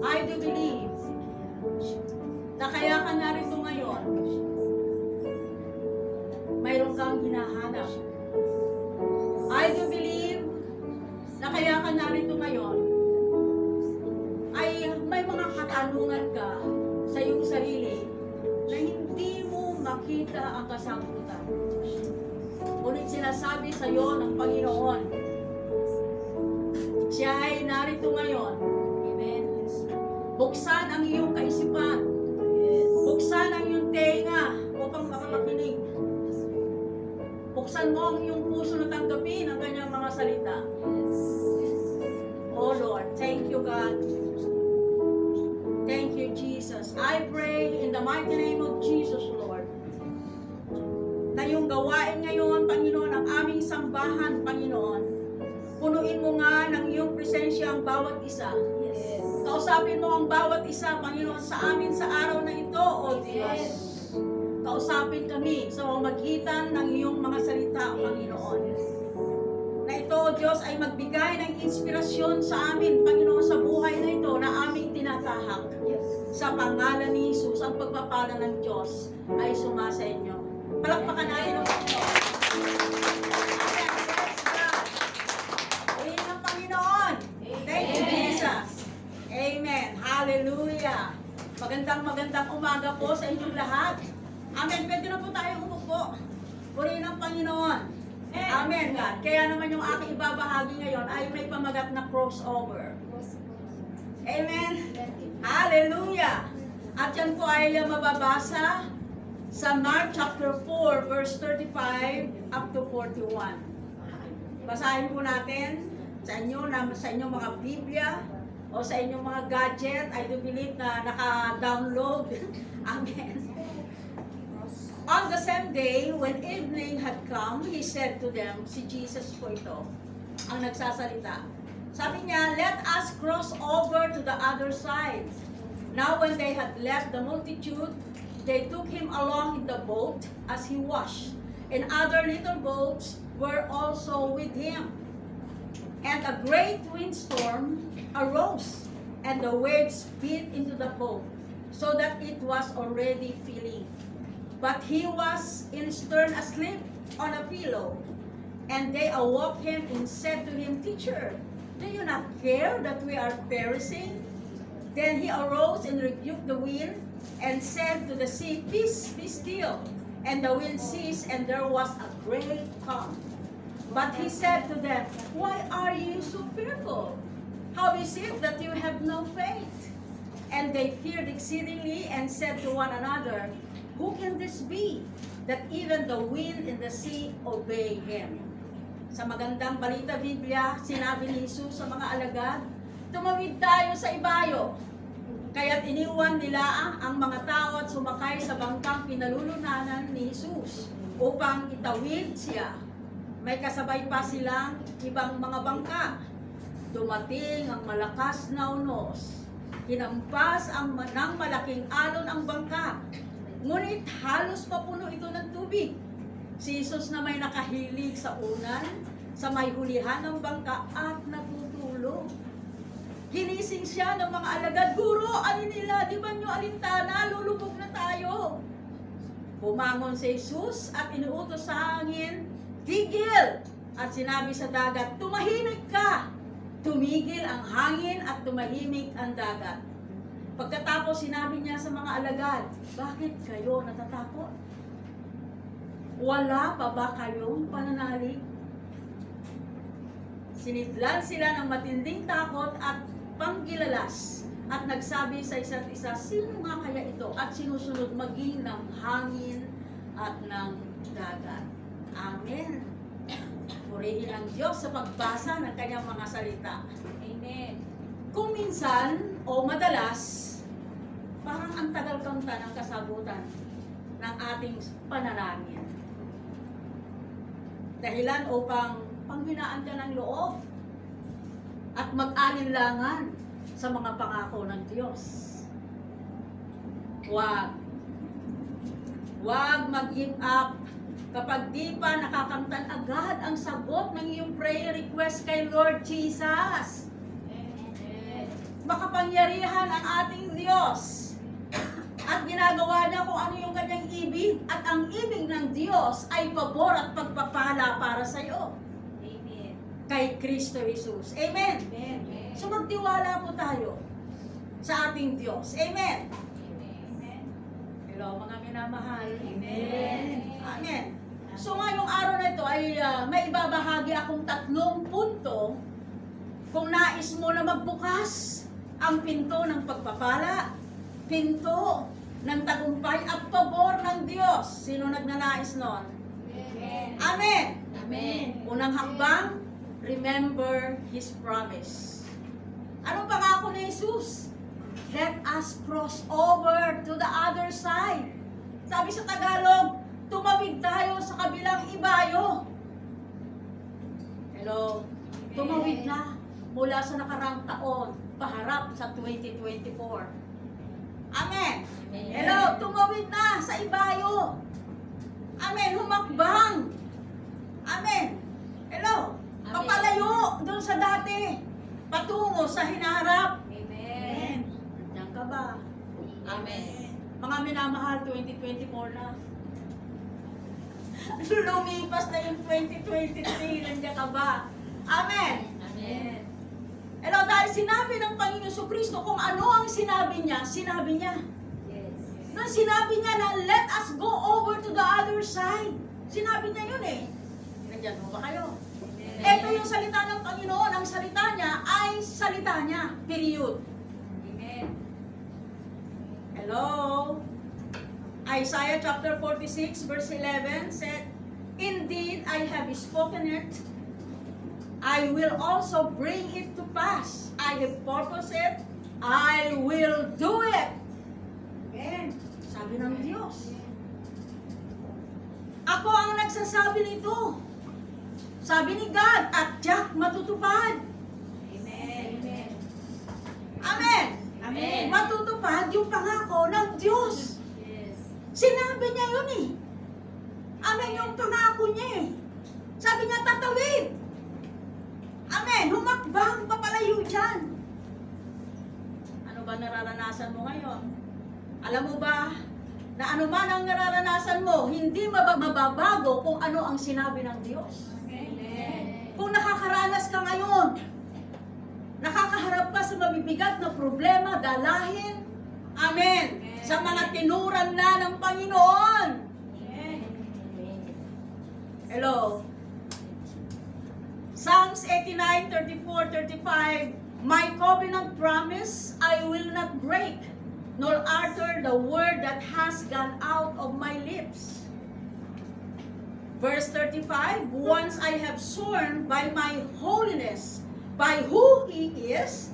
I do believe na kaya ka narito ngayon, mayroon kang hinahanap. I do believe na kaya ka narito ngayon, ay may mga katanungan ka sa iyong sarili na hindi mo makita ang kasagutan. Ngunit sinasabi sa iyo ng Panginoon, siya ay narito ngayon. Amen. Buksan ang iyong kaisipan. Buksan ang iyong tenga upang makapakinig. Buksan mo ang iyong puso na tanggapin ang kanyang mga salita. Oh Lord, thank you God. Thank you Jesus. I pray in the mighty name of Jesus, Lord, na yung gawain ngayon, Panginoon, ang aming sambahan, Panginoon, punuin mo nga ng iyong presensya ang bawat isa. Yes. Kausapin mo ang bawat isa, Panginoon, sa amin sa araw na ito, O Diyos. Yes. Kausapin kami sa pamamagitan ng iyong mga salita, Panginoon. Na ito, O Diyos, ay magbigay ng inspirasyon sa amin, Panginoon, sa buhay na ito na aming tinatahak. Yes. Sa pangalan ni Jesus, ang pagpapala ng Diyos ay sumasa inyo. Palakpakan natin ang Panginoon. Amen. Hallelujah. Magandang umaga po sa inyong lahat. Amen. Pwede na po tayo umupo. Purihin ang Panginoon. Amen, God. Kaya naman yung aking ibabahagi ngayon ay may pamagat na crossover. Amen. Hallelujah. At yan po ay mababasa sa Mark chapter 4 verse 35 up to 41. Basahin po natin sa inyong mga Biblia o sa inyong mga gadget. I do believe na naka-download. Amen. On the same day, when evening had come, he said to them, si Jesus po ito, ang nagsasalita. Sabi niya, let us cross over to the other side. Now when they had left the multitude, they took him along in the boat as he washed, and other little boats were also with him. And a great windstorm arose, and the waves beat into the boat, so that it was already filling. But he was in stern asleep on a pillow. And they awoke him and said to him, Teacher, do you not care that we are perishing? Then he arose and rebuked the wind, and said to the sea, Peace, be still. And the wind ceased, and there was a great calm. But he said to them, Why are you so fearful? How is it that you have no faith? And they feared exceedingly and said to one another, Who can this be, that even the wind and the sea obey him? Sa magandang balita Biblia, sinabi ni Jesus sa mga alagad, tumawid tayo sa ibayo. Kaya't iniwan nila ang mga tao at sumakay sa bangkang pinalulunanan ni Jesus upang itawid siya. May kasabay pa silang ibang mga bangka. Dumating ang malakas na unos. Hinampas ng malaking alon ang bangka. Ngunit halos mapuno ito ng tubig. Si Jesus na may nakahilig sa unan, sa may hulihan ng bangka at natutulog. Ginising siya ng mga alagad, Guro, alin nila, di ba nyo alintana, lulubog na tayo. Bumangon si Jesus at inuutos sa hangin, tigil! At sinabi sa dagat, tumahimik ka! Tumigil ang hangin at tumahimik ang dagat. Pagkatapos sinabi niya sa mga alagad, bakit kayo natatakot? Wala pa ba kayong pananalig? Sinidlan sila ng matinding takot at panggilalas at nagsabi sa isa't isa, sino nga kaya ito? At sinusunod maging ng hangin at ng dagat. Amen. Purihin ang Diyos sa pagbasa ng kanyang mga salita. Amen. Kung minsan o madalas, parang ang tagal-kamta ng kasagutan ng ating panalangin. Dahilan upang panghinaan ka ng loob at mag-alinlangan sa mga pangako ng Diyos. Huwag mag-give up kapag di pa nakakamtan agad ang sagot ng iyong prayer request kay Lord Jesus. Baka makapangyarihan ang ating Diyos. At ginagawa niya kung ano yung kanyang ibig. At ang ibig ng Diyos ay pabor at pagpapala para sa iyo. Amen. Kay Kristo Jesus. Amen. Amen. So magtiwala po tayo sa ating Diyos. Amen. Amen. Hello mga minamahal. Amen. Amen. So ngayong araw na ito ay may ibabahagi akong 3 punto kung nais mo na magbukas ang pinto ng pagpapala, pinto ng tagumpay at pabor ng Diyos. Sino nagnanais nun? Amen. Amen. Amen. Unang hakbang, remember His promise. Anong pangako ni Jesus? Let us cross over to the other side. Sabi sa Tagalog, tumawid tayo sa kabilang ibayo. Hello? Tumawid na mula sa nakarang taon, paharap sa 2024. Amen. Hello? Tumawid na sa ibayo. Amen. Humakbang. Amen. Hello? Papalayo doon sa dati. Patungo sa hinaharap. Amen. Nandiyan ka ba? Amen. Mga minamahal, 2024 na. Lumipas na yung 2023. Nandiyan ka ba? Amen. Amen. Hello, dahil sinabi ng Panginoon Kristo kung ano ang sinabi niya. Yes. Nung sinabi niya na let us go over to the other side. Sinabi niya yun eh. Nandiyan mo ba kayo? Ito yung salita ng Panginoon. Ang salita niya ay salita niya. Period. Amen. Hello? Isaiah chapter 46 verse 11 said, indeed, I have spoken it. I will also bring it to pass. I have purposed it. I will do it. Amen. Sabi ng Diyos. Ako ang nagsasabi nito. Sabi ni God, at Jack matutupad. Amen. Amen. Amen. Matutupad yung pangako ng Diyos. Yes. Sinabi niya yun eh. Amen, yung pangako niya eh. Sabi niya, tatawid. Amen, humakbang, papalayo dyan. Ano ba nararanasan mo ngayon? Alam mo ba, na ano man ang nararanasan mo, hindi mababago kung ano ang sinabi ng Diyos. Amen. Kung nakakaranas ka ngayon, nakakaharap ka sa mabibigat na problema, dalahin, amen, sa mga tinuran na ng Panginoon. Hello? Psalms 89, 34, 35, my covenant promise I will not break, nor alter the word that has gone out of my lips. Verse 35, once I have sworn by my holiness, by who He is,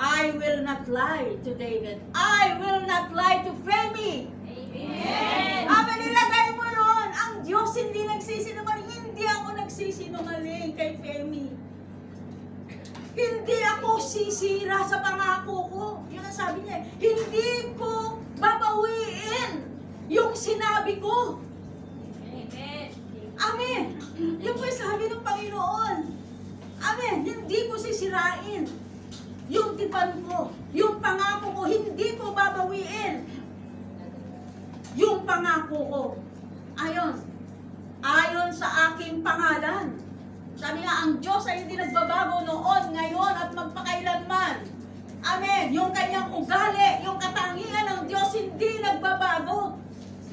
I will not lie to David. I will not lie to Femi. Amen. Amen, ilagay mo yun. Ang Diyos hindi nagsisinungaling. Hindi ako nagsisinungaling kay Femi. Hindi ako sisira sa pangako ko. Yun ang sabi niya. Hindi ko babawiin yung sinabi ko. Amen. Amen. Yun po yung sabi ng Panginoon. Amen. Hindi ko sisirain yung tipan ko. Yung pangako ko, hindi ko babawiin yung pangako ko. Ayon sa aking pangalan. Sabi nga, ang Diyos ay hindi nagbabago noon, ngayon, at magpakailanman. Amen. Yung kanyang ugali, yung katangian ng Diyos, hindi nagbabago.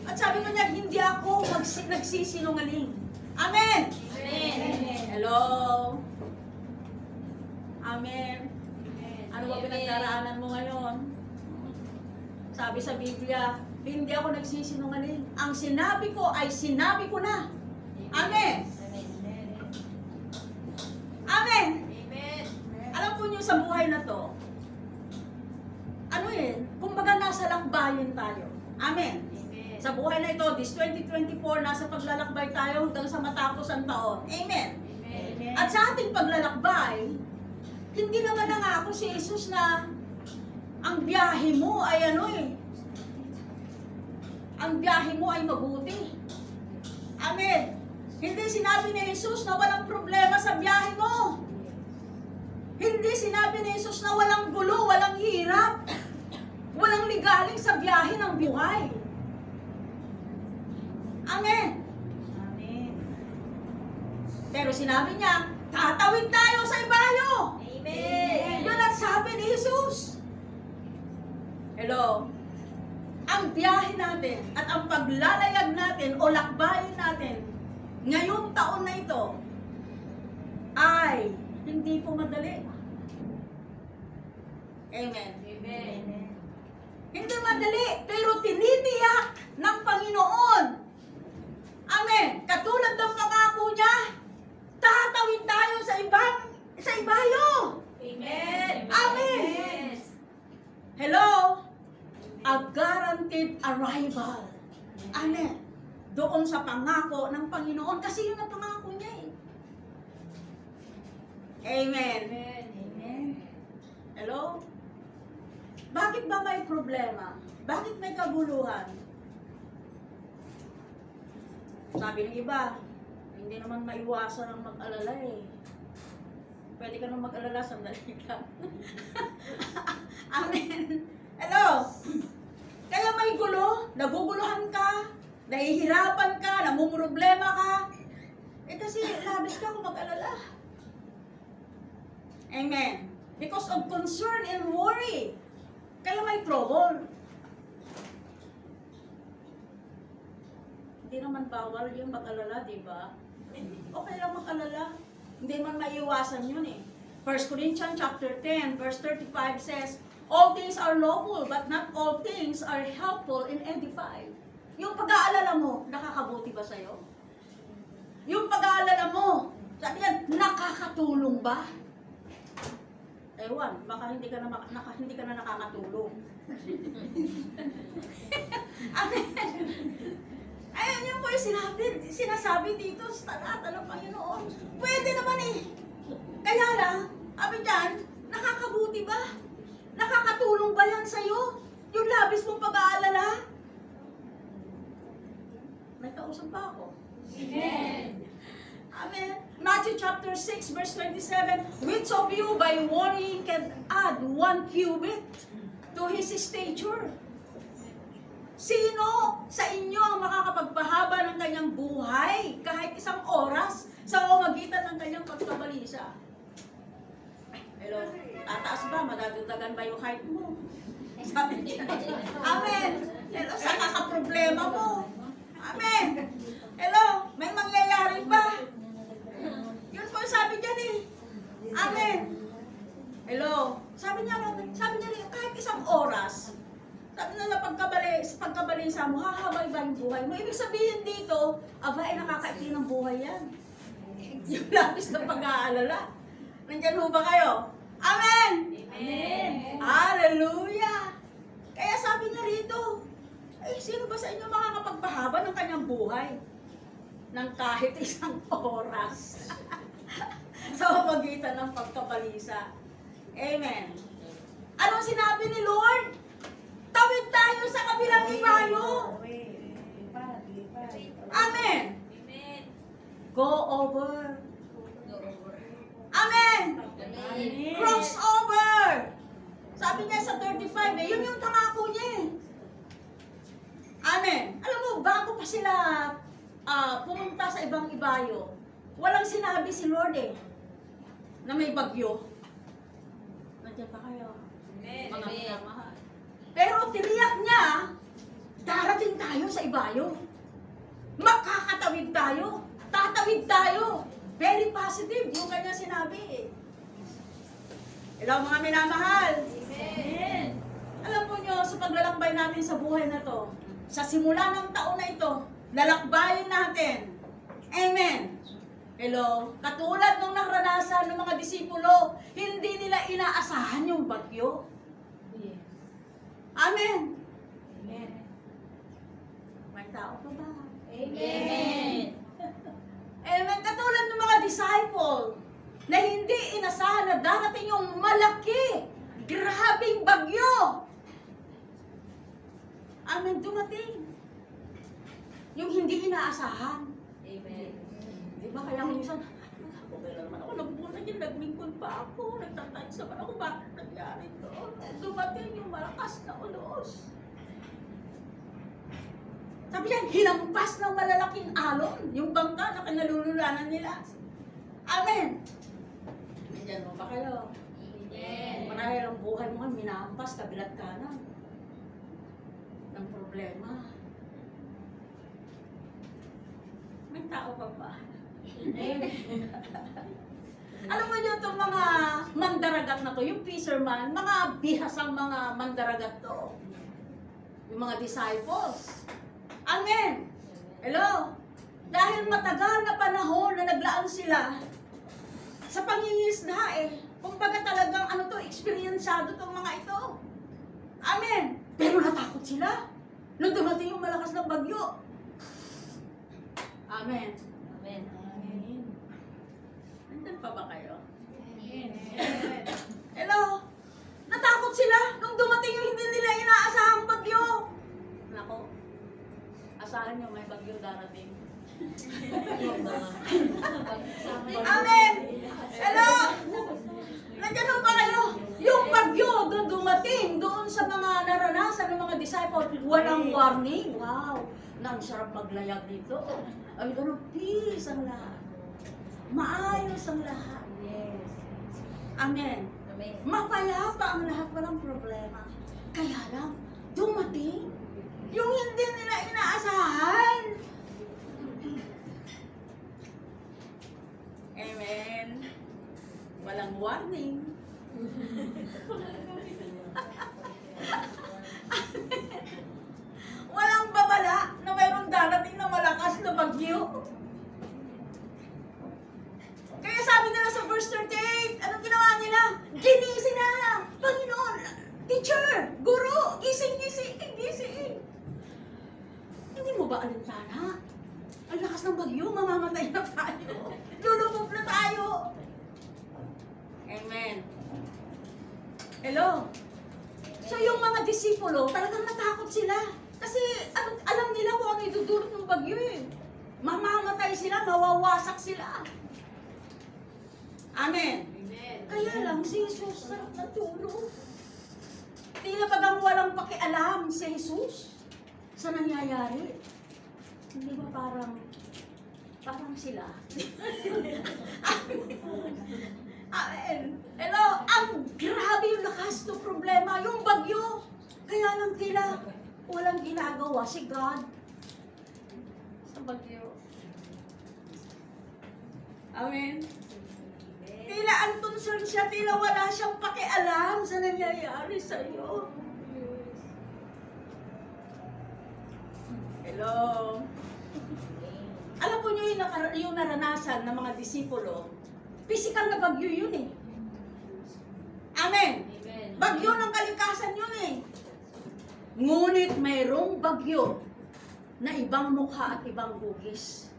At sabi ko niya, hindi ako nagsisinungaling. Amen. Amen. Hello. Amen. Ano ba pinagdaraanan mo ngayon? Sabi sa Biblia, hindi ako nagsisinungaling. Ang sinabi ko ay sinabi ko na. Amen. Amen. Amen. Alam po niyo sa buhay na to, ano yun? Kumbaga nasa lakbayin tayo. Amen. Sa buhay na ito, this 2024, nasa paglalakbay tayo hanggang sa matapos ang taon. Amen. Amen. At sa ating paglalakbay, hindi naman nangako si Jesus na ang biyahe mo ay ang biyahe mo ay mabuti. Amen. Hindi sinabi ni Jesus na walang problema sa biyahe mo. Hindi sinabi ni Jesus na walang gulo, walang hirap, walang ligaling sa biyahe ng buhay. Amen. Amen. Pero sinabi niya, tatawid tayo sa ibayo. Amen. Yun ang sabi ni Jesus. Hello? Ang biyahe natin at ang paglalayag natin o lakbayin natin ngayong taon na ito ay hindi po madali. Amen. Amen. Hindi madali, pero tinitiyak ng Panginoon. Amen. Katulad ng pangako niya, tatawid tayo sa ibayo. Amen. Amen. Hello? A guaranteed arrival. Amen. Doon sa pangako ng Panginoon. Kasi yun ang pangako niya eh. Amen. Amen. Hello? Bakit ba may problema? Bakit may kabuluhan? Sabi ng iba, hindi naman maiwasan ang mag-alala eh. Pwede ka nang mag-alala, sandali ka. Amen. Hello? Kaya may gulo, naguguluhan ka, nahihirapan ka, namumroblema ka. Eh kasi labis ka kung mag-alala. Amen. Because of concern and worry. Kaya may trouble. Hindi naman bawal yung mag-alala, di ba? Okay lang mag-alala. Hindi man maiiwasan yun eh. 1 Corinthians chapter 10, verse 35 says, all things are lawful, but not all things are helpful and edifying. Yung pag-aalala mo, nakakabuti ba sa'yo? Yung pag-aalala mo, sabi yan, nakakatulong ba? Ewan, baka hindi ka na nakakatulong. Amen. Ayun yun po yung sinasabi dito sa talata ng Panginoon. Pwede naman eh. Kaya lang, sabi dyan, nakakabuti ba? Nakakatulong ba yan sa'yo? Yung labis mong pag-aalala? May kausap pa ako. Amen. Amen. Matthew chapter 6 verse 27, which of you by worrying can add 1 cubit to his stature? Sino sa inyo ang makakapagpahaba ng kanyang buhay kahit isang oras sa pamamagitan ng kanyang pagkabalisa? Hello? Tataas ba? Madadagdagan ba yung height mo? Sabi niya. Amen. Hello? Saka ka problema mo. Amen. Hello? May mangyayari ba? Yun po sabi dyan eh. Amen. Hello? Sabi niya rin, kahit isang oras, sabi na pagkabalisa mo, hahabay ba yung buhay mo? Ibig sabihin dito, aba, nakakaiti ng buhay yan. Yung labis ng pag-aalala. Nandyan ho ba kayo? Amen! Amen. Hallelujah! Kaya sabi niya rito, sino ba sa inyo makakapagpahaba ng kanyang buhay? Ng kahit isang oras. Sa pamagitan ng pagkabalisa. Amen. Anong sinabi ni Lord? Tawid tayo sa kabilang ibayo. Amen. Amen. Go over. Go over. Amen. Amen. Cross over. Sabi niya sa 35, yun yung pangako niya eh. Amen. Alam mo, bago pa sila pumunta sa ibang ibayo, walang sinabi si Lord eh, na may bagyo. Nandiyan pa kayo. Amen. Mga Amen. minamahal. Pero tiniyak niya, darating tayo sa ibayo. Makakatawid tayo. Tatawid tayo. Very positive yung kanya sinabi eh. Hello mga minamahal. Amen. Alam po nyo, sa paglalakbay natin sa buhay na to, sa simula ng taon na ito, lalakbayin natin. Amen. Hello? Katulad nung naranasan ng mga disipulo, hindi nila inaasahan yung bagyo. Amen. Amen. May tao pa ba? Amen. Amen. Katulad ng mga disciple na hindi inasahan na darating yung malaki, grabing bagyo. Amen. Dumating. Yung hindi inaasahan. Amen. Di ba kaya minsan, okay lang naman ako. Nagmuna yun, nagmingkon pa ako. Nagtatay sa man ako, bakit nangyari to? Dumating yung malakas na ulos. Sabi niya, hinampas ng malalaking alon yung bangka na kinalululanan nila. Amen! Nandiyan mo ba kayo? Amen. Marahil ang buhay mo, minahampas, kabilat kanan ng problema. May tao pa ba? Alam mo nyo itong mga mandaragat na to, yung fisherman, mga bihasang mga mandaragat to. Yung mga disciples. Amen! Hello? Dahil matagal na panahon na naglaan sila sa pangingisda kumbaga talagang ano to, experienceado tong mga ito. Amen! Pero natakot sila nung dumating yung malakas na bagyo. Amen. Amen. Nandun pa ba kayo? Amen. Hello? Natakot sila nung dumating yung hindi nila inaasahang bagyo. Nako, asahan nyo may bagyo darating. Amen! Hello? Nandiyan ba kayo? Yung bagyo doon dumating doon sa mga naranasan ng mga disciples, walang warning. Wow! Nang sarap maglayag dito. Ay, ganun, peace ang lahat. Maayos ang lahat. Yes. Amen. Amen. Mapayapa ang lahat, walang problema. Kaya lang, dumating yung hindi nila inaasahan. Amen. Walang warning. Walang babala na mayroong darating na malakas na bagyo. Kaya sabi nila sa verse 38, anong ginawa nila? Ginising na! Panginoon! Teacher! Guro! Gising! Gising! Hindi mo ba alintana? Ang lakas ng bagyo, mamamatay na tayo. Lulubog na tayo. Amen. Hello? So yung mga disipulo, talagang natakot sila. Kasi alam nila kung ano idudulot ng bagyo eh. Mamamatay sila, mawawasak sila. Amen. Amen. Kaya lang si Jesus sarap na tulog. Tila bagang walang pakialam si Jesus sa nangyayari. Hindi ba parang sila? Amen. Hello, ang grabe yung lakas ng problema, yung bagyo. Kaya lang tila walang ginagawa si God sa bagyo. Amen. Tila ang concern siya, tila wala siyang pakialam sa nangyayari sa iyo. Hello. Alam po niyo yung naranasan ng mga disipulo, physical na bagyo yun eh. Amen. Amen. Bagyo ng kalikasan yun eh. Ngunit mayroong bagyo na ibang mukha at ibang hugis.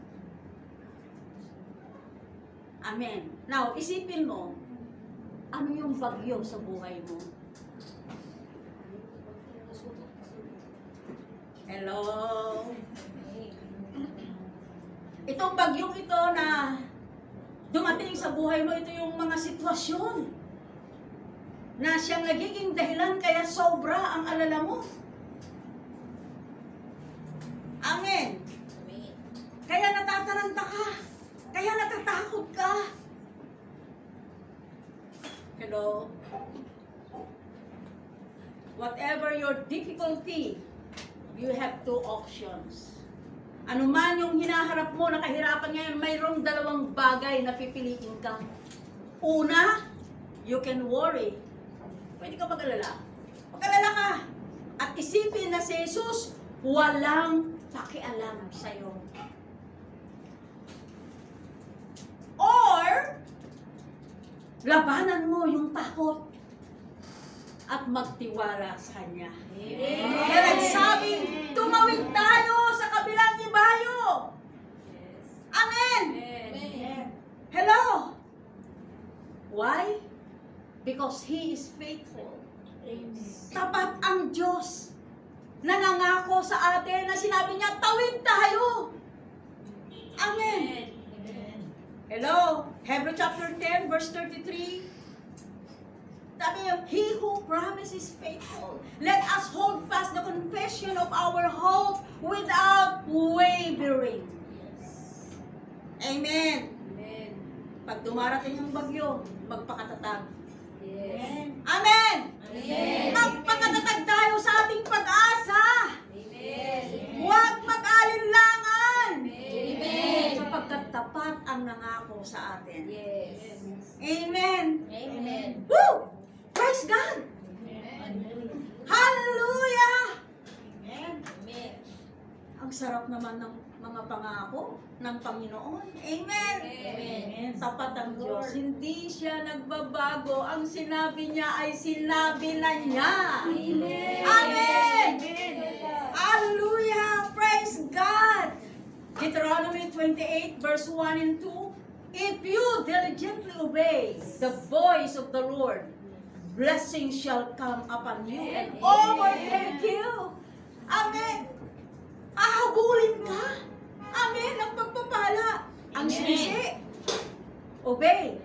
Amen. Now, isipin mo, ano yung bagyo sa buhay mo? Hello? Itong bagyong ito na dumating sa buhay mo, ito yung mga sitwasyon na siyang nagiging dahilan kaya sobra ang alala mo. Amen. Amen. Kaya natataranta ka. Kaya natatakot ka. Hello? Whatever your difficulty, you have two options. Ano man yung hinaharap mo na kahirapan ngayon, mayroong dalawang bagay na pipiliin ka. Una, you can worry. Pwede ka mag-alala. Mag-alala ka. At isipin na si Jesus, walang pakialam sa'yo. Or, labanan mo yung takot at magtiwala sa Kanya. Amen. Kaya nagsabing, tumawid tayo sa kabilang ibayo. Yes. Amen! Amen. Hello! Why? Because He is faithful. Amen. Tapat ang Diyos na nangako sa atin na sinabi niya, tawid tayo. Amen. Amen. Hello? Hebrew chapter 10, verse 33. Sabi niya, He who promises faithful. Let us hold fast the confession of our hope without wavering. Amen. Amen. Pag dumarating ang bagyo, magpakatatag. Yes. Amen! Amen. Magpakatatag tayo sa ating pag-asa. Amen. Huwag mag-alinlangan. Amen. Sapagkat tapat ang nangako sa atin. Yes. Amen. Amen. Woo! Praise God! Hallelujah! Amen. Ang sarap naman ng mga pangako ng Panginoon. Amen. Amen. Tapat ang Diyos. Hindi siya nagbabago. Ang sinabi niya ay sinabi na niya. Amen. Amen. Hallelujah. Praise God. Deuteronomy 28 verse 1 and 2. If you diligently obey the voice of the Lord, blessings shall come upon you and overtake you. Amen. Ahabulin ka. Amen. Ang pagpapala. Ang Amen. susi. Obey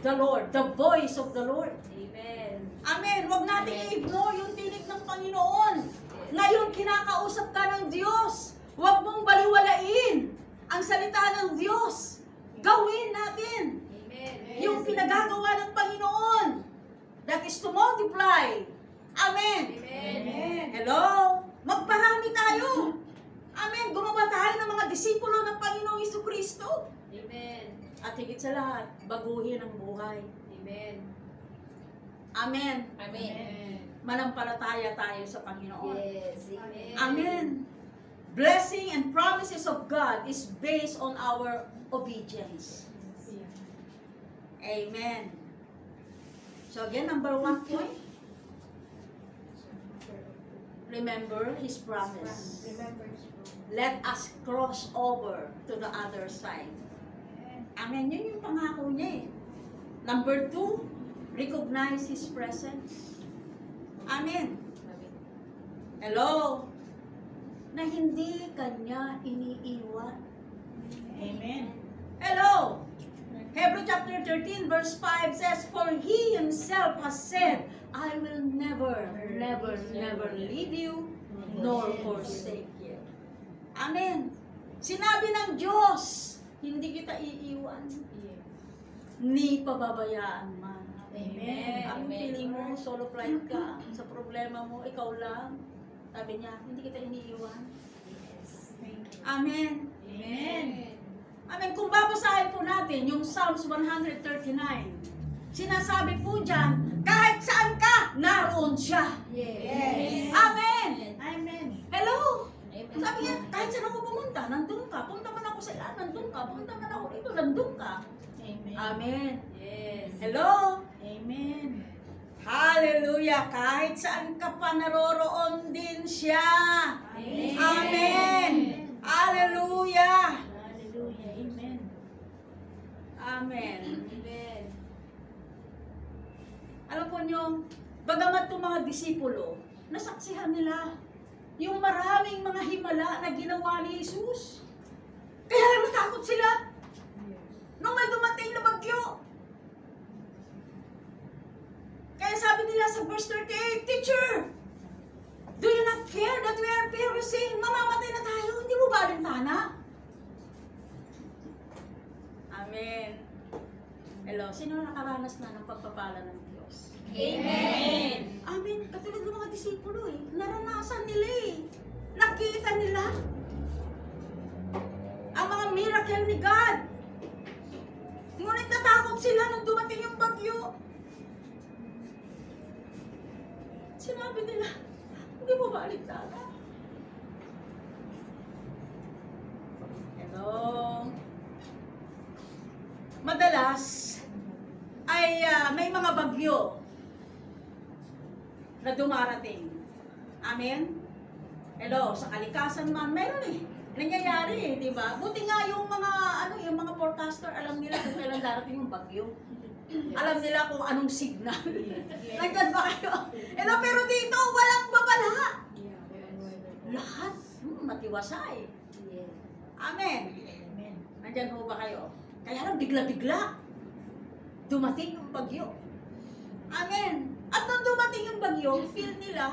the Lord, the voice of the Lord. Amen. Amen. Huwag nating i-ignore yung tinig ng Panginoon. Ngayon, kinakausap ka ng Diyos. Huwag mong baliwalain ang salita ng Diyos. Gawin natin Amen. yung pinagagawa ng Panginoon. That is to multiply. Amen. Amen. Hello? Magparami tayo. Amen. Gumawa tayo ng mga disipulo ng Panginoong Jesucristo. Amen. At higit sa lahat, baguhin ang buhay. Amen. Amen. Amen. Manampalataya tayo sa Panginoon. Yes. Amen. Amen. Blessing and promises of God is based on our obedience. Amen. So again, number 1 point. Remember His promise. Let us cross over to the other side. Amen. Yun yung pangako niya eh. Number 2, recognize His presence. Amen. Hello? Na hindi kanya iniiwan. Amen. Hello? Hebrew chapter 13 verse 5 says, For He Himself has said, I will never, never, never leave you nor forsake you. Amen. Sinabi ng Diyos, hindi kita iiwan, ni pababayaan man. Amen. Ang feeling mo, solo flight ka, sa problema mo, ikaw lang. Sabi niya, hindi kita iniiwan. Amen. Amen. Amen. Kung babasahin po natin yung Psalms 139, sinasabi po dyan, kahit saan ka, naroon siya. Yes. Amen. Amen. Hello. Amen. Sabi niya, kahit saan ako pumunta, nandun ka. Punta man ako sa ilan, nandun ka. Punta man ako rito, nandun ka. Amen. Amen. Yes. Hello. Amen. Hallelujah. Kahit saan ka pa naroroon din siya. Amen. Amen. Hallelujah. Hallelujah. Amen. Amen. Amen. Alam po nyo, bagamat itong mga disipulo, nasaksihan nila yung maraming mga himala na ginawa ni Jesus. Kaya lang natakot sila nung may dumating na bagyo. Kaya sabi nila sa verse 38, Teacher, do you not care that we are perishing? Mamamatay na tayo, hindi mo ba alintana? Amen. Hello, sino nakaranas na ng pagpapala ng Diyos? Amen. Amen. Katulad ng mga disipulo eh. Naranasan nila eh. Nakita nila ang mga miracle ni God. Ngunit natakot sila nung dumating yung bagyo. Sinabi nila, hindi mo ba alintana? Hello? Madalas ay may mga bagyo na dumarating. Amen? Hello, sa kalikasan man, meron eh. Nangyayari eh, di ba? Buti nga yung mga, yung mga forecaster, alam nila kung kailan darating yung bagyo. Alam nila kung anong signal. Nagdan ba kayo? Hello, pero dito, walang babala. Lahat, matiwasay. Yes. Amen. Amen. Nandyan ho ba kayo? Kaya lang bigla-bigla, dumating yung bagyo. Amen. At nung dumating yung bagyo, feel nila,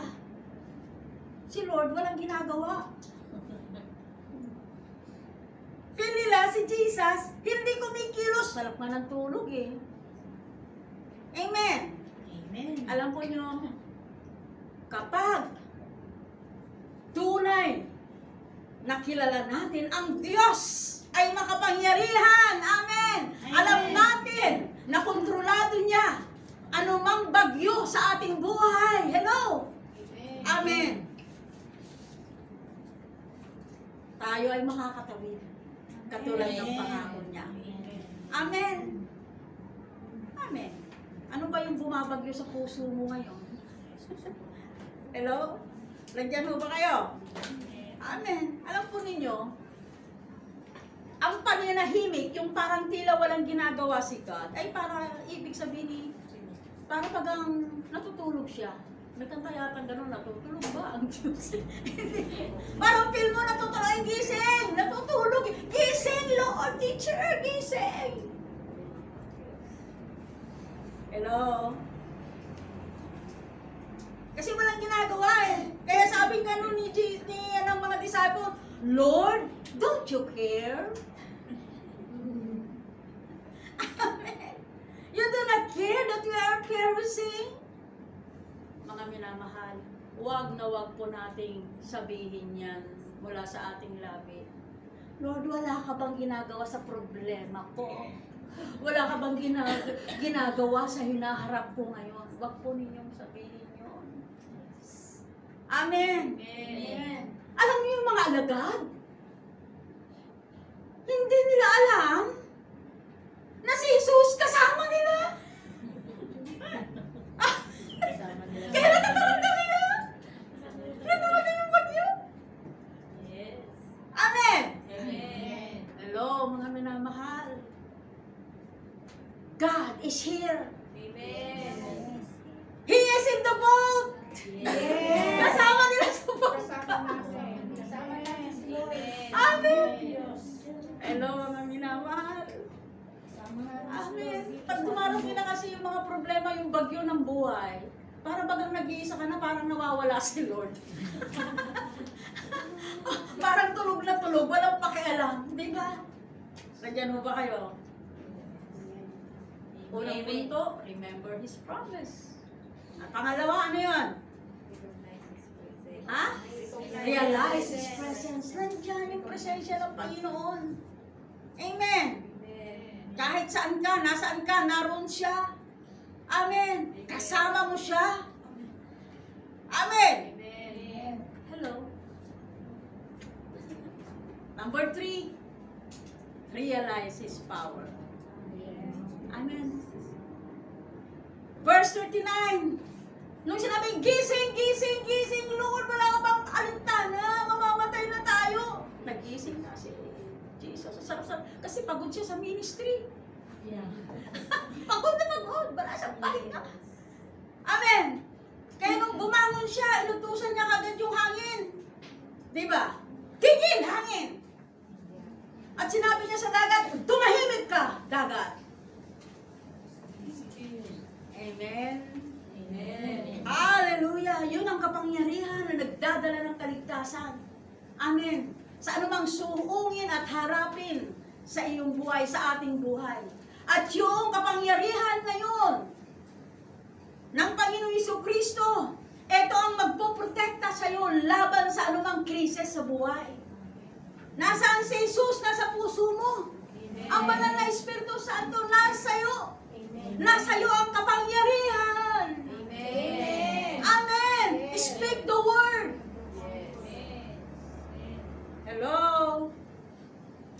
si Lord walang ginagawa. Feel nila si Jesus, hindi kumikilos. Sarap nga ng tulog eh. Amen. Amen. Alam po nyo, kapag tunay na kilala natin ang Diyos ay makapangyarihan. Amen. Alam natin na kontrolado niya anumang bagyo sa ating buhay. Hello. Amen. Tayo ay makakatawid. Katulad ng pangako niya. Amen. Amen. Ano ba yung bumabagyo sa puso mo ngayon? Hello? Nandiyan ho ba kayo? Amen. Alam po ninyo, ang paninahimik, yung parang tila walang ginagawa si God, ay para, ibig sabihin ni, para bagang natutulog siya. May kanta yata gano'n, natutulog ba ang Diyos? Parang feel mo natutulog, ay gising, natutulog, gising, Lord, teacher, gising. Hello? Kasi walang ginagawa eh. Kaya sabi gano'n ni ng mga disciple, Lord, don't you care? Amen. You do not care that we are perishing? Mga minamahal, wag na wag po nating sabihin yan mula sa ating labi. Lord, wala ka bang ginagawa sa problema ko? Wala ka bang ginagawa sa hinaharap ko ngayon? Wag po ninyong sabihin yun. Amen. Amen. Alam niyo yung mga alagad? Hindi nila alam na si Jesus kasama nila. Kaya natataranda nila. Natataranda yung bagyo. Yes. Amen. Amen. Hello, mga minamahal. God is here. Amen. He is in the boat. Yes. Kasama nila sa boat. Amen. Hello, mga minamahal. Amen. Pag dumarating na kasi yung mga problema, yung bagyo ng buhay, para bagang nag-iisa ka na, parang nawawala si Lord. Parang tulog na tulog, walang pakialam. Di ba? Nandiyan mo ba kayo? Unang punto, remember His promise. At pangalawa, ano yun? Ha? Realize His presence. Nandiyan yung presensya ng Panginoon. Amen. Kahit saan ka, nasaan ka, naroon siya. Amen. Kasama mo siya. Amen. Hello. Number 3, realize His power. Amen. Verse 39. Nung sinabi, gising, gising, gising, Lord, wala ka bang alintana? Mamamatay na tayo. Nagising na si Jesus. Sarap-sarap. Kasi pagod siya sa ministry. Pagod na pagod. Wala siyang pahinga. Amen. Kaya nung bumangon siya, inutusan niya kagad yung hangin. Diba? Tigil, hangin. At sinabi niya sa dagat, tumahimik ka, dagat. Amen. Amen. Hallelujah! Yun ang kapangyarihan na nagdadala ng kaligtasan. Amen. Sa anumang suungin at harapin sa iyong buhay, sa ating buhay. At yung kapangyarihan ngayon ng Panginoong Jesucristo, ito ang magpoprotekta sa iyo laban sa anumang krisis sa buhay. Nasaan si Jesus? Nasa puso mo. Ang banal na Espiritu Santo nasa iyo. Nasa iyo ang kapangyarihan. Amen. Amen. Speak the word. Hello.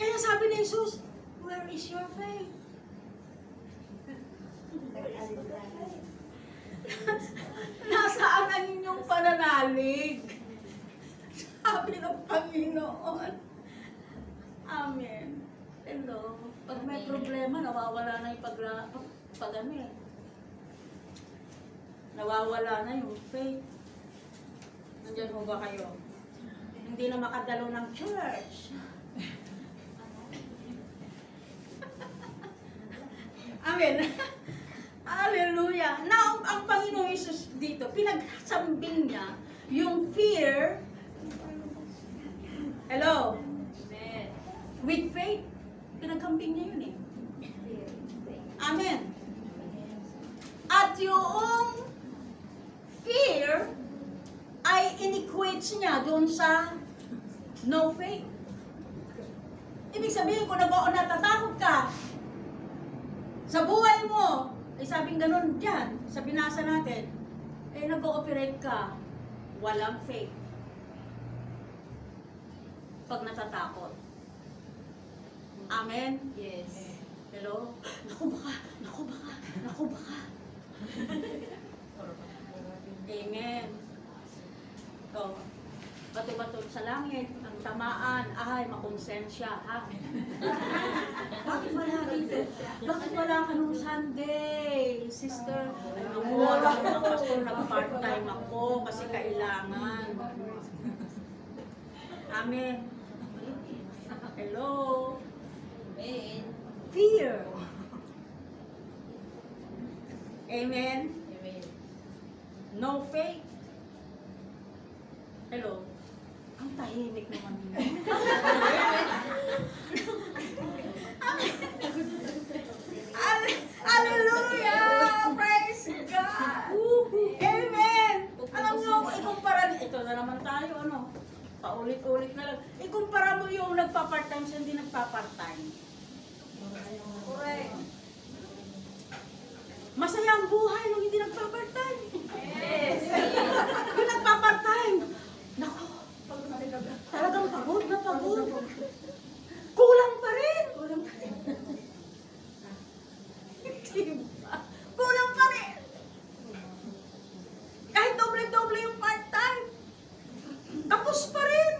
Kaya sabi ni Jesus, where is your faith? Nasaan ang inyong pananalig? Sabi ng Panginoon. Amen. Hello. Pag may problema, nawawala na yung nawawala na yung faith. Nandiyan mo ba kayo? Hindi na makadalo ng church. Amen. Hallelujah. Now, ang Panginoong Yesus dito, pinagsambing niya yung fear, hello, Amen. with faith. Pinaghambing niya yun eh. Amen. At yung fear ay in-equates niya doon sa no faith. Ibig sabihin, kung natatakot ka sa buhay mo, ay sabing ganun dyan, sa binasa natin, eh nag-ooperate ka, walang faith. Pag natatakot. Amen? Yes. Hello? Naku baka, naku baka, naku baka. Amen. So, bato-bato sa langit, ang tamaan, ay, makonsensya, ha? Bakit wala dito? Bakit wala ka nung Sunday, sister? Ako, alam mo, pastor, nag-part-time ako kasi kailangan. Amen. Hello? Amen. Fear. Amen. Amen. No faith. Hello? Ang tahimik naman nila. Hallelujah! Praise God! Amen! Alam nyo, ikumpara, ito na naman tayo, ano? Paulit-ulit na lang. Ikumpara mo yung nagpa-part-time sa hindi nagpa-part-time. Correct. Masaya ang buhay nung hindi nagpa-part-time. Yes. Yung nagpa-part-time, naku, talagang pagod na pagod. Kulang pa rin. Kulang pa rin. Diba? Kulang pa rin. Kahit doble-doble yung part-time, tapos pa rin.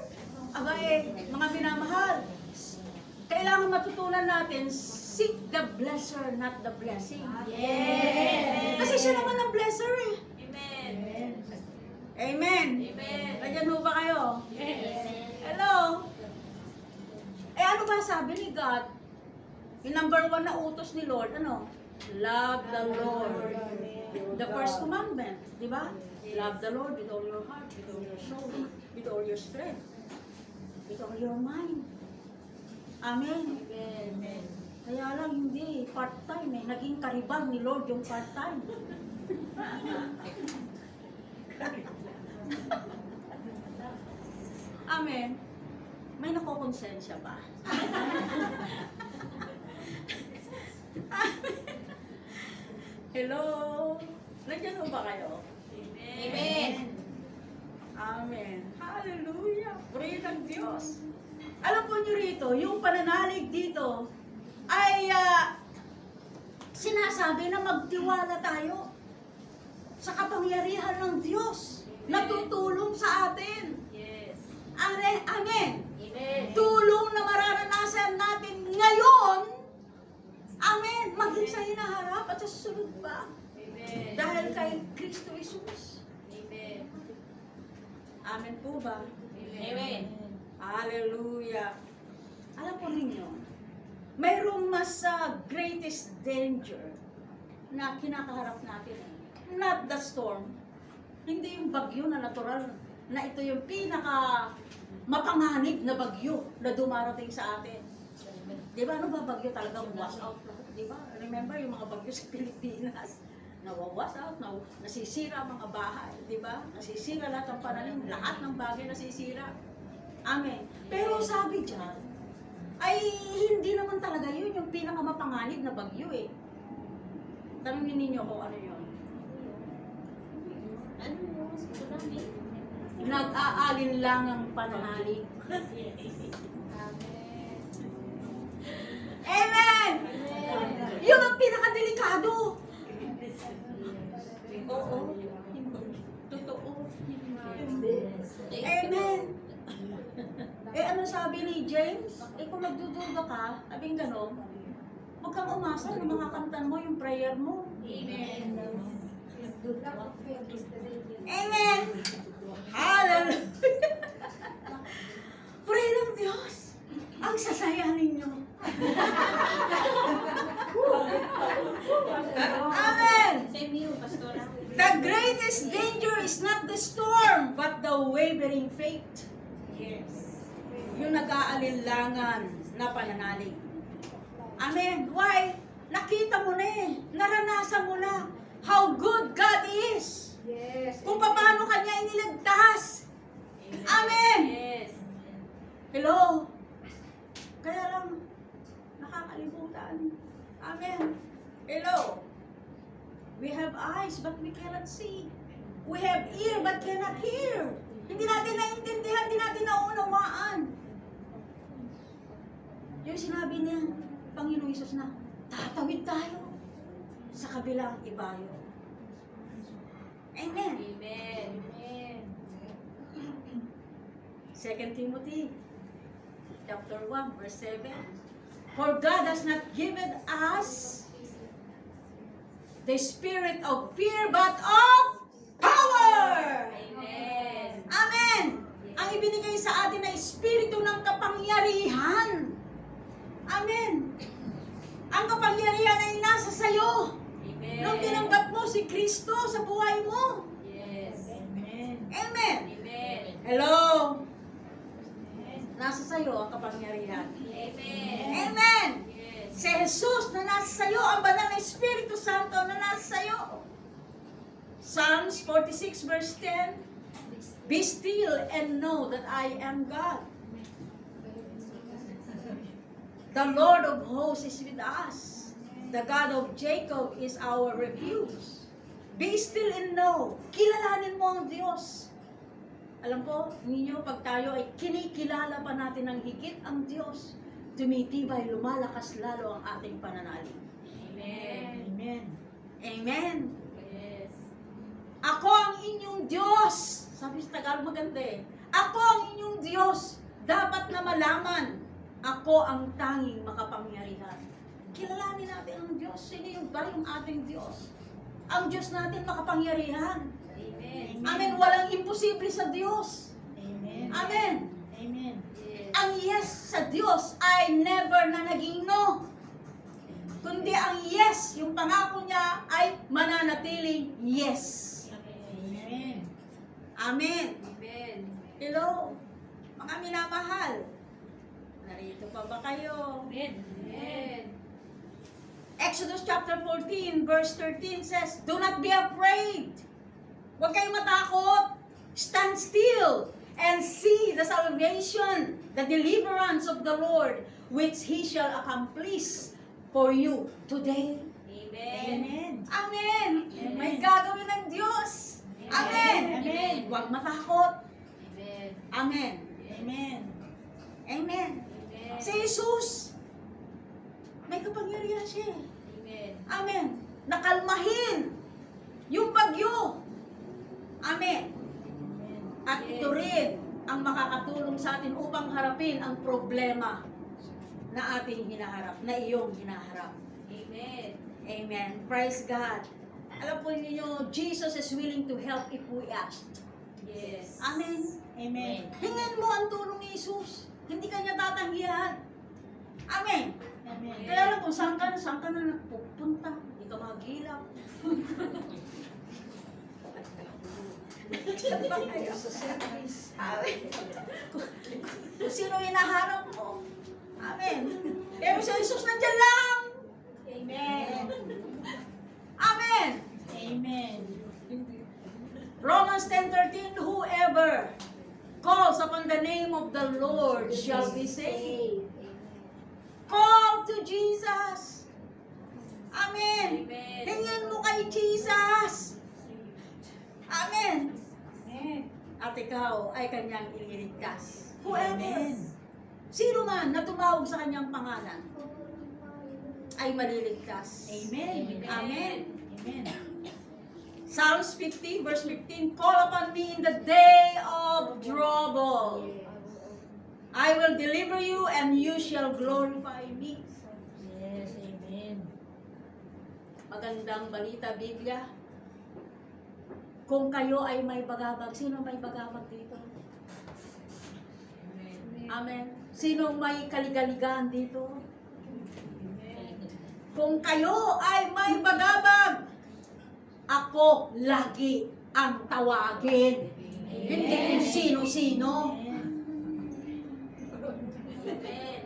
Aba mga minamahal, kailangan matutunan natin, seek the blesser, not the blessing. Yes. Kasi siya naman ang blesser eh. Amen. Amen. Amen. Nandiyan ho ba kayo? Hello? Eh ano ba sabi ni God? Yung number 1 na utos ni Lord, ano? Love the Lord. The first commandment, di ba? Love the Lord with all your heart, with all your soul, with all your strength, with all your mind. Amen. Amen. Kaya lang hindi, part-time eh. Naging karibal ni Lord yung part-time. Amen. May nakokonsensya ba? Hello? Nandiyan ho ba kayo? Amen. Amen. Hallelujah. Pray ng Diyos. Alam po niyo rito, yung pananalig dito ay sinasabi na magtiwala tayo sa kapangyarihan ng Diyos na tutulong sa atin. Yes. Amen. Amen. Amen. Tulong na mararanasan natin ngayon. Amen. Maging sa hinaharap at sa susunod pa. Amen. Dahil kay Kristo Jesus. Amen. Amen po ba? Amen. Hallelujah. Alam po ninyo, mayroong mas greatest danger na kinakaharap natin. Not the storm. Hindi yung bagyo na natural, na ito yung pinaka mapanganib na bagyo na dumarating sa atin. Di ba? Ano ba bagyo talagang wash out? Di ba? Remember yung mga bagyo sa Pilipinas? Nawawash out, nasisira ang mga bahay. Di ba? Nasisira lahat ng pananim, lahat ng bagay nasisira. Amen. Pero sabi dyan, ay hindi naman talaga yun yung pinakamapanganib na bagyo eh. Tanungin ninyo kung ano yun. Ano yung tsunami? Nag-aalin lang ang pananalig. Amen! Yun ang pinakadelikado. Oo. Totoo. Amen. Eh ano sabi ni James? Eh kung nagdududa ka, sabing gano'n, huwag kang umasa na makakantan mo yung prayer mo. Amen. Amen! Hallelujah! Pray ng Diyos! Ang sasaya ninyo! unwavering faith. Yes. Yung nag-aalinlangan na pananalig. Amen. Why? Nakita mo na eh. Naranasan mo na how good God is. Yes. Kung paano Kanya iniligtas. Amen. Yes. Hello? Kaya lang, nakakalimutan. Amen. Hello? We have eyes but we cannot see. We have ear but cannot hear. Hindi natin naiintindihan, hindi natin naunawaan. Yung sinabi niya, Panginoong Isus na, tatawid tayo sa kabilang ibayo. Amen. Amen. Amen. 2 Timothy chapter 1 verse 7. For God has not given us the spirit of fear but of power. Amen. Amen. Ang ibinigay sa atin na espiritu ng kapangyarihan. Amen. Ang kapangyarihan ay nasa sayo. Amen. Nung tinanggap mo si Kristo sa buhay mo. Yes. Amen. Amen. Amen. Hello. Nasa sayo ang kapangyarihan. Amen. Amen. Yes. Si Jesus na nasa sayo, ang banal na Espiritu Santo na nasa sayo. Psalms 46 verse 10. Be still and know that I am God. The Lord of hosts is with us. The God of Jacob is our refuge. Be still and know. Kilalanin mo ang Diyos. Alam po, ninyo, pag tayo ay kinikilala pa natin ng higit ang Diyos, tumitibay, lumalakas lalo ang ating pananalig. Amen. Amen. Amen. Yes. Ako ang inyong Diyos. Sabi sa Tagalog maganda eh. Ako ang inyong Diyos. Dapat na malaman. Ako ang tanging makapangyarihan. Kilalanin natin ang Diyos. Sino yung ba yung ating Diyos? Ang Diyos natin makapangyarihan. Amen. Amen. Walang imposible sa Diyos. Amen. Amen. Amen. Yes. Ang yes sa Diyos ay never na naging no. Kundi ang yes, yung pangako niya ay mananatiling yes. Amen. Amen. Amen. Hello, mga minamahal. Narito pa ba kayo? Amen. Amen. Exodus chapter 14 verse 13 says, do not be afraid. Huwag kayong matakot. Stand still and see the salvation, the deliverance of the Lord, which He shall accomplish for you today. Amen. Amen. Amen. Amen. May gagawin ng Diyos. Amen. Amen. Huwag matakot. Amen. Amen. Amen. Amen. Amen. Si Jesus, may kapangyarihan siya. Amen. Amen. Nakalmahin yung bagyo. Amen. At ito rin ang makakatulong sa atin upang harapin ang problema na ating hinaharap, na iyong hinaharap. Amen. Amen. Praise God. Alam po ninyo, Jesus is willing to help if we ask. Yes. Amen. Amen. Hingin mo ang tulong ni Jesus. Hindi ka niya tatanggihan. Amen. Amen. Kaya lang kung saan ka na nagpupunta, hindi ka magilap. Sa service. Amen. Kung sino hinaharap mo. Amen. Pero si Jesus nandiyan lang. Amen. Amen. Amen. Romans 10:13, whoever calls upon the name of the Lord shall be saved. Call to Jesus. Amen. Amen. Hingin mo kay Jesus. Amen. At ikaw ay kanyang ililigtas. Whoever. Amen. Sino man na tumawag sa kanyang pangalan ay maliligtas. Amen. Amen. Amen. Psalms 50 verse 15, call upon me in the day of trouble. I will deliver you and you shall glorify me. Yes. Amen. Magandang balita, Biblia. Kung kayo ay may bagabag, sino may bagabag dito? Amen. Sino may kaligaligahan dito? Kung kayo ay may bagabag, ako lagi ang tawagin. Hindi kung sino sino. Amen. Amen.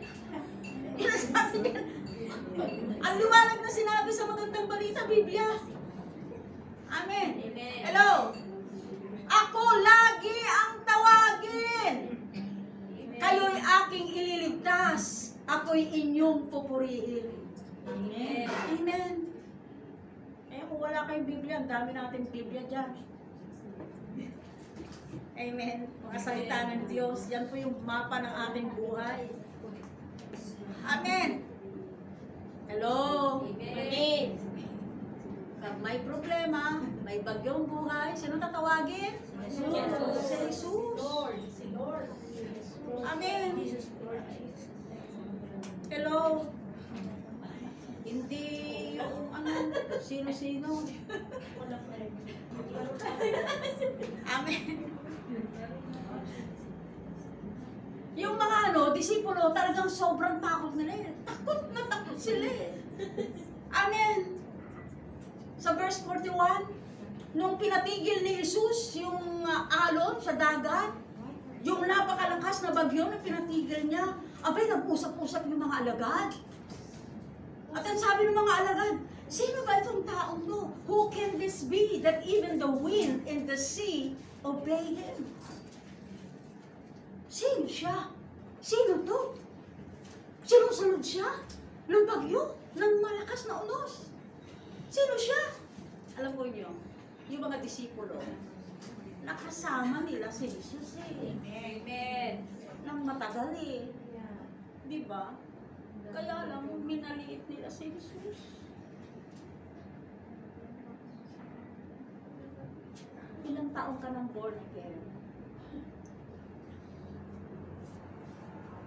Yan ang sabi niya. Ang liwanag na sinabi sa magandang balita, Biblia. Amen. Amen. Hello. Ako lagi ang tawagin. Kayo'y aking ililigtas. Ako'y inyong pupurihin. Amen. Amen. Eh kung wala kayong Biblia, ang dami natin Biblia dyan. Amen. Mga salita ng Diyos, yan po yung mapa ng ating buhay. Amen. Hello. Amen. Pag may problema, may bagyong buhay, sino tatawagin? Jesus. Si Jesus. Lord. Amen. Jesus Christ. Hello. Hindi yung sino-sino. Amen. Yung mga disipulo, talagang sobrang takot nila eh. Takot na takot sila eh. Amen. Sa verse 41, nung pinatigil ni Jesus yung alon sa dagat, yung napakalakas na bagyo na pinatigil niya, abay, nag-usap-usap yung mga alagad. At ang sabi ng mga alagad, sino ba itong taong to? Who can this be that even the wind and the sea obey him? Sino siya? Sino to? Sinusunod siya ng bagyo, ng malakas na unos. Sino siya? Alam mo niyo, yung mga disipulo, nakasama nila si Jesus eh. Amen. Nang matagal eh. Di ba? Kaya lang, minaliit nila si Jesus. Ilang taon ka nang born again?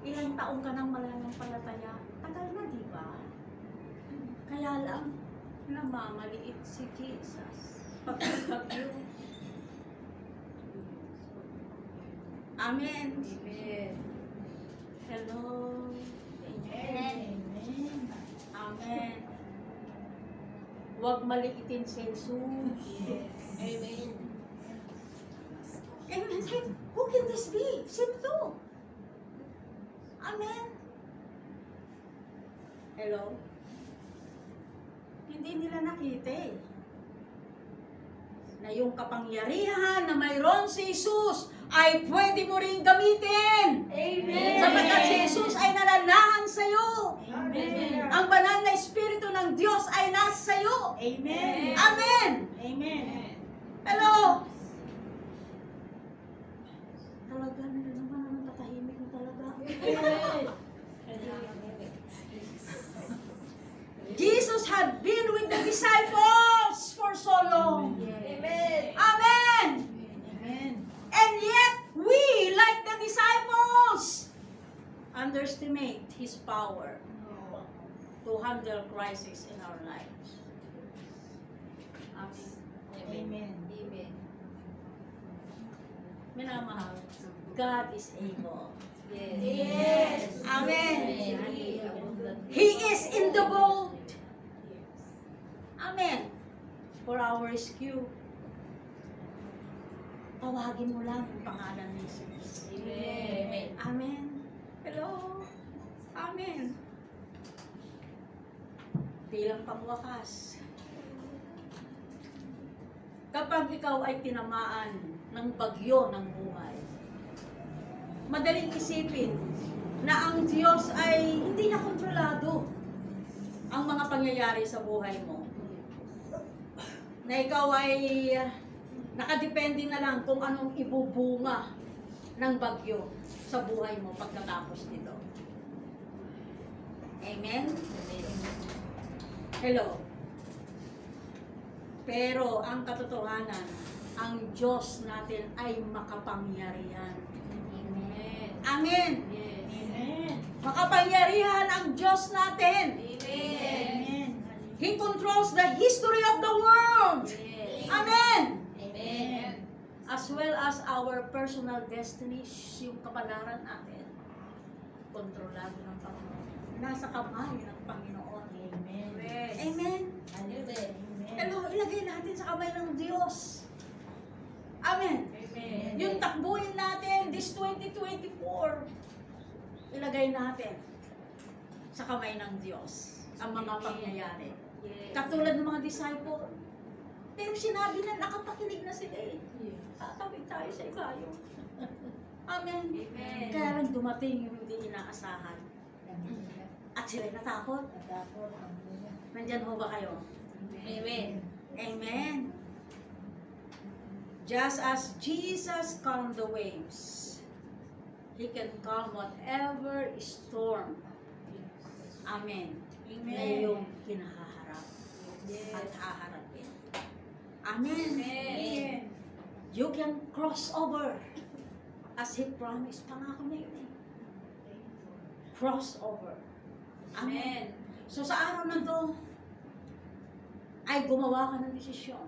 Ilang taon ka nang mananampalataya? Tagal na, di ba? Kaya lang, namamaliit si Jesus. Pagkakabyo. Amen. Amen. Hello. Amen. Amen. Huwag maliitin si Jesus. Amen. Amen. Who can this be? Sino to? Amen. Hello? Hindi nila nakita eh. Na yung kapangyarihan na mayroon si Jesus ay pwede mo rin gamitin. Amen. Sapagkat si Jesus ay nananahan sa'yo. Amen. Ang banal na Espiritu ng Diyos ay nasa sa'yo. Amen. Amen. Amen. Hello? Talaga, nila naman ang tatahimik mo talaga. Jesus had been with the disciples for so long. Amen. Amen. Amen. And yet, we, like the disciples, underestimate His power to handle crisis in our lives. Amen. Amen. Amen. Minamahal, God is able. Yes. Amen. Amen. He is in the boat. Amen. For our rescue. Tawagin mo lang ang pangalan ni Jesus. Amen. Amen. Hello. Amen. Bilang pangwakas. Kapag ikaw ay tinamaan ng bagyo ng buhay, madaling isipin na ang Diyos ay hindi niya kontrolado ang mga pangyayari sa buhay mo. Na ikaw ay nakadepende na lang kung anong ibubunga ng bagyo sa buhay mo pagkatapos nito. Amen? Hello? Pero ang katotohanan, ang Diyos natin ay makapangyarihan. Amen. Amen! Yes. Amen. Makapangyarihan ang Diyos natin. Amen. Amen. He controls the history of the world. Yes. Amen! Amen. As well as our personal destinies, yung kapalaran natin. Kontrolado ng Panginoon. Nasa kamay ng Panginoon. Amen. Yes. Amen? Amen. Hello, ilagay natin sa kamay ng Diyos. Amen. Amen. Yung takbuhin natin, this 2024, ilagay natin sa kamay ng Diyos ang mga pangyayari. Yes. Katulad ng mga disciple. Pero sinabi na nakapakinig na sila eh. Tatawid tayo sa ibayo. Amen. Amen. Kaya lang dumating yung hindi inaasahan. At sila'y natakot. Nandyan ho ba kayo? Amen. Amen. Just as Jesus calmed the waves, He can calm whatever storm. Amen. Na iyong kinahaharap at haharapin. Amen. Amen. You can cross over as He promised. Pangako na yun eh. Cross over. Amen. Amen. So sa araw na to, ay gumawa ka ng desisyon.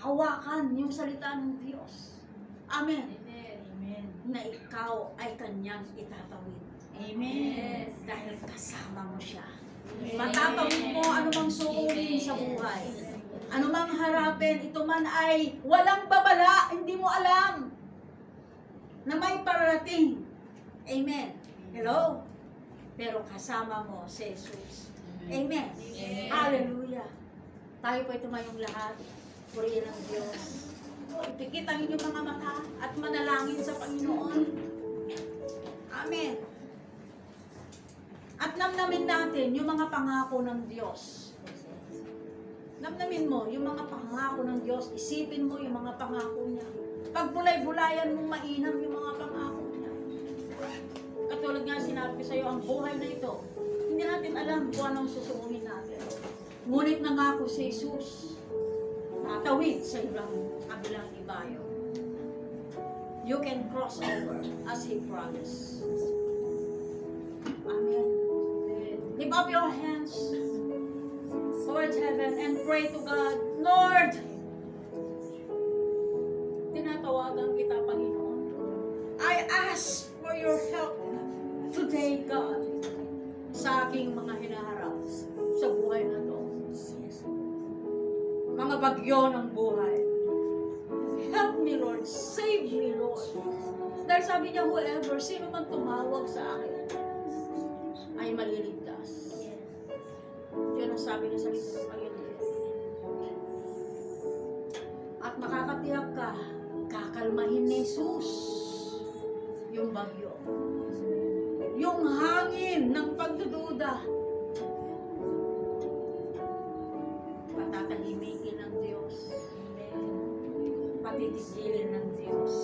Hawakan yung salita ng Diyos. Amen. Amen. Na ikaw ay kanyang itatawid. Amen. Dahil kasama mo siya. Amen. Matatawid mo anumang suulin sa buhay. Anumang harapin, ito man ay walang babala, hindi mo alam na may parating. Amen. Hello? Pero kasama mo si Jesus. Amen. Amen. Hallelujah. Tayo po tumayong lahat. Purihin ang Diyos. Ipikit ang inyong mga mata at manalangin sa Panginoon. Amen. At namnamin natin yung mga pangako ng Diyos. Namnamin mo yung mga pangako ng Diyos. Isipin mo yung mga pangako niya. Pag bulay-bulayan mong mainam yung mga pangako niya. Katulad nga sinabi ko sa iyo, ang buhay na ito, hindi natin alam kung anong susunguhin natin. Ngunit nangako si Jesus, natawid sa kabilang ibayo. You can cross over as He promised. Amen. Lift up your hands towards heaven and pray to God. Lord, tinatawagan kita, Panginoon. I ask for your help today, God, sa aking mga hinaharap sa buhay na to. Mga bagyo ng buhay. Help me, Lord. Save me, Lord. Dahil sabi niya, whoever, sino man tumawag sa akin, ay maliligtas. Yun ang sabi niya sa salita ng Panginoon. At makakatiyak ka, kakalmahin ni Jesus yung bagyo. Yung hangin ng pagdududa, patatahimikin ng Diyos. Patitigilin ng Diyos.